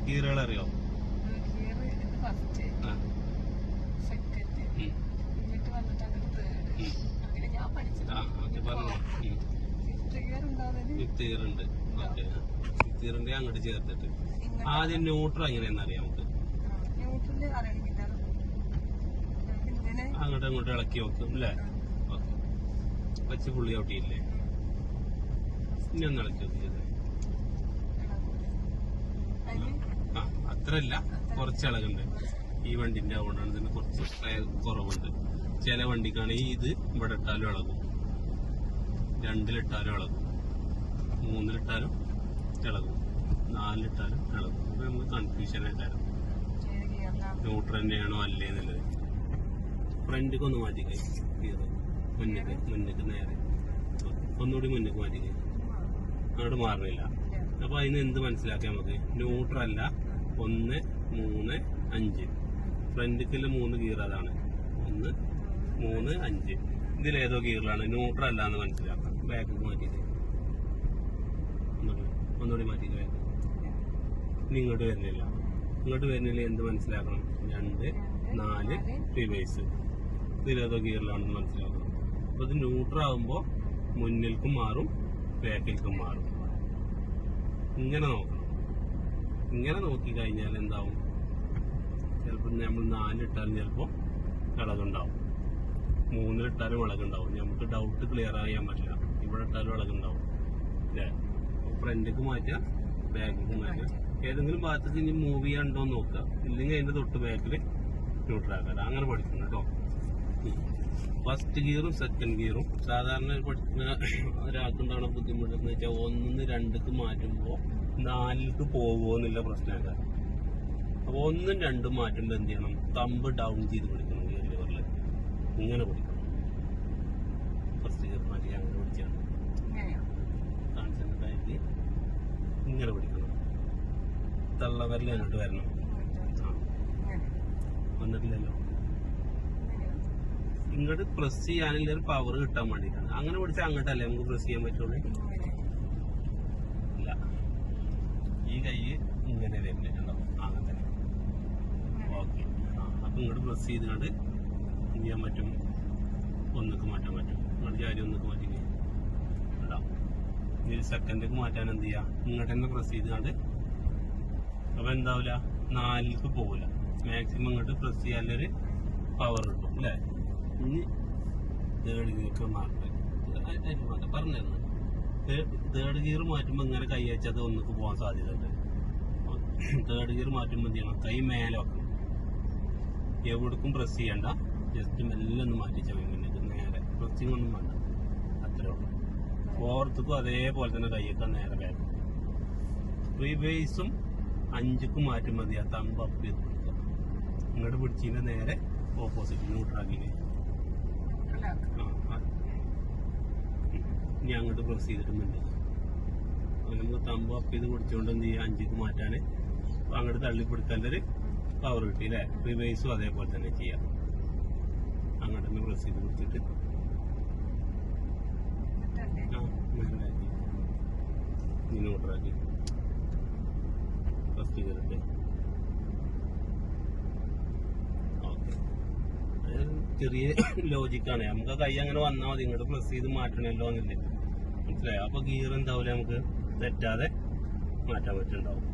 ഗിയറുകൾ അറിയോ? Fifth gear ഉണ്ട്. Okay, fifth ഗിയറിന്റെ അങ്ങോട്ട് ചേർത്തിട്ട് ആദ്യം ന്യൂട്രൽ എങ്ങനെയാന്ന് അറിയാം നമുക്ക്. അങ്ങോട്ട് അങ്ങോട്ട് ഇളക്കി നോക്കും അല്ലേ? ഓക്കെ, വെച്ച് പുള്ളി ഔട്ടിയില്ലേ? ഇനി ഒന്ന് ഇളക്കി നോക്കിയത്. ആ, അത്രല്ല, കുറച്ച് ഇളകുണ്ട്. ഈ വണ്ടിന്റെ അതുകൊണ്ടാണ് ഇതിന് കുറച്ച് കുറവുണ്ട്. ചില വണ്ടിക്കാണെങ്കിൽ ഇത് ഇവിടെ ഇട്ടാലും ഇളകും, 2-ലിട്ടാലും ഇളകും, 3-ലിട്ടാലും ഇളകും, 4-ലിട്ടാലും ഇളകും. അപ്പൊ നമുക്ക് കൺഫ്യൂഷൻ ആയിട്ടാണ് ന്യൂട്രൽ തന്നെയാണോ അല്ലേ എന്നുള്ളത്. ഫ്രണ്ടിക്ക് ഒന്ന് മാറ്റിക്കേ, മുന്നിക്ക് നേരെ ഒന്നുകൂടി മുന്നിക്ക് മാറ്റിക്കേ. അങ്ങോട്ട് മാറുന്നില്ല. അപ്പൊ അതിന് എന്ത് മനസ്സിലാക്കാം നമുക്ക്? ന്യൂട്രൽ അല്ല, 1, 3, 5. ഫ്രണ്ടിക്കുള്ള 3 ഗിയർ അതാണ്, 1, 3, 5. ഇതിലേതോ ഗിയറിലാണ്, ന്യൂട്രൽ അല്ല എന്ന് മനസ്സിലാക്കാം. ബാക്ക് മാറ്റിക്കേ, ഒന്നുകൂടി മാറ്റിക്കേ. ബാക്ക് ഇനി ഇങ്ങോട്ട് വരുന്നില്ല. ഇങ്ങോട്ട് വരുന്നില്ല എന്ത് മനസ്സിലാക്കണം? 2, 4 റിവേഴ്സ്. ഇതിലേതോ ഗിയറിലാണെന്ന് മനസ്സിലാക്കണം. അപ്പൊ ഇത് ന്യൂട്രൽ ആകുമ്പോ മുന്നിൽക്കും മാറും, ബാക്കിൽക്കും മാറും. ഇങ്ങനെ നോക്കണം. ഇങ്ങനെ നോക്കി കഴിഞ്ഞാൽ എന്താവും? ചിലപ്പോൾ നമ്മൾ 4-ലിട്ടാലും ചിലപ്പോൾ ഇളകുണ്ടാവും, 3-ലിട്ടാലും ഇളകുണ്ടാവും. നമുക്ക് ഡൗട്ട് ക്ലിയർ ചെയ്യാൻ പറ്റില്ല. ഇവിടെ ഇട്ടാലും ഇളകുണ്ടാവും അല്ലേ? ഫ്രണ്ടിക്ക് മാറ്റാം, ബാക്കിലേക്ക് മാറ്റാം. ഏതെങ്കിലും ഭാഗത്തേക്ക് ഇനി മൂവ് ചെയ്യാനുണ്ടോ എന്ന് നോക്കുക. ഇല്ലെങ്കിൽ അതിന്റെ തൊട്ട് ബാക്കിൽ ന്യൂട്രൽ ആക്കാം. അങ്ങനെ പഠിക്കണം കേട്ടോ. ഫസ്റ്റ് ഗിയറും സെക്കൻഡ് ഗിയറും സാധാരണ പഠിക്കുന്ന ഒരാൾക്കുണ്ടാവുന്ന ബുദ്ധിമുട്ടെന്ന് വെച്ചാൽ 1-ന്ന് 2-ക്ക് മാറ്റുമ്പോൾ 4-ക്ക് പോകുമോ എന്നുള്ള പ്രശ്നമല്ല. അപ്പൊ 1-ഉം 2-ഉം മാറ്റുമ്പോൾ എന്ത് ചെയ്യണം? തമ്പ് ഡൗൺ ചെയ്ത് പിടിക്കണം. ഗിയർ ലിവറിൽ ഇങ്ങനെ പിടിക്കണം. ഫസ്റ്റ് ഗിയർ മാറ്റി അങ്ങനെ പിടിച്ചാണ് കാണിച്ചിട്ടായിട്ട് ഇങ്ങനെ പിടിക്കണം. തള്ളവരൽ അങ്ങോട്ട് വരണം. വന്നിട്ടില്ലല്ലോ. ഇങ്ങോട്ട് പ്രസ് ചെയ്യാനുള്ള ഒരു പവർ കിട്ടാൻ വേണ്ടിയിട്ടാണ്. അങ്ങനെ പിടിച്ചാൽ അങ്ങോട്ടല്ലേ നമുക്ക് പ്രസ് ചെയ്യാൻ പറ്റുള്ളൂ. ഇല്ല, ഈ കൈ ഇങ്ങനെ വരുന്നുണ്ടോ? അങ്ങനെ തന്നെ. ഓക്കെ, അപ്പൊ ഇങ്ങോട്ട് പ്രസ് ചെയ്തുകൊണ്ട് എന്ത് ചെയ്യാൻ പറ്റും? 1-ക്ക് മാറ്റാൻ പറ്റും. ഇങ്ങോട്ട് ചാരി 1-ക്ക് മാറ്റി ഉണ്ടാവും. ഇനി സെക്കൻഡിലേക്ക് മാറ്റാൻ എന്ത് ചെയ്യാം? ഇങ്ങോട്ട് തന്നെ പ്രസ് ചെയ്തുകൊണ്ട്. അപ്പൊ എന്താവില്ല, 4-ക്ക് പോവില്ല. മാക്സിമം ഇങ്ങോട്ട് പ്രസ് ചെയ്യാനൊരു പവർ കിട്ടും അല്ലേ? ഇനി 3rd ഗിയർക്ക് മാറ്റം പറഞ്ഞിരുന്നു. 3rd ഗിയർ മാറ്റുമ്പോൾ ഇങ്ങനെ കൈ വെച്ചത് 1-ക്ക് പോകാൻ സാധ്യതയുണ്ട്. 3rd ഗിയർ മാറ്റുമ്പോൾ എന്ത് ചെയ്യണം? കൈ മേലെ വെക്കണം. എവിടേക്കും പ്രസ് ചെയ്യണ്ട, ജസ്റ്റ് മെല്ലെ ഒന്ന് മാറ്റിച്ചാൽ മുന്നേക്ക് നേരെ. പ്രസ്സിങ് ഒന്നും വേണ്ട, അത്രേ ഉള്ളൂ. 4th-ക്കും അതേപോലെ തന്നെ കൈയൊക്കെ നേരെ ബാക്ക്. റിവേഴ്സും 5-ക്ക് മാറ്റി മതി. ആ തമ്പ് അപ്പ് ചെയ്ത് കൊടുക്കുക. ഇങ്ങോട്ട് പിടിച്ചതിന്റെ നേരെ ഓപ്പോസിറ്റ് ന്യൂട്രാക്കിന് ഇനി അങ്ങോട്ട് പ്രസ് ചെയ്തിട്ടുമുണ്ട്. നമുക്ക് തമ്പ് അപ്പ് ചെയ്ത് പിടിച്ചുകൊണ്ട് എന്ത് ചെയ്യുക? 5-ക്ക് മാറ്റാന് അങ്ങോട്ട് തള്ളിപ്പിടിക്കാൻ്റെ ഒരു പവർ കിട്ടി അല്ലേ? റിവേഴ്സും അതേപോലെ തന്നെ ചെയ്യാം. അങ്ങോട്ട് തന്നെ പ്രസ് ചെയ്ത് കൊടുത്തിട്ട് ന്യൂട്രാക്കി ഫസ്റ്റ് ചെയ്തിട്ട് ചെറിയ ലോജിക്കാണ്. നമുക്ക് കൈ അങ്ങനെ വന്നാൽ മതി, ഇങ്ങോട്ട് പ്രസ് ചെയ്ത് മാറ്റണല്ലോ എന്നില്ലേ? മനസ്സിലായോ? അപ്പൊ ഗിയർ എന്താവില്ല, നമുക്ക് തെറ്റാതെ മാറ്റാൻ പറ്റുന്നുണ്ടാവും.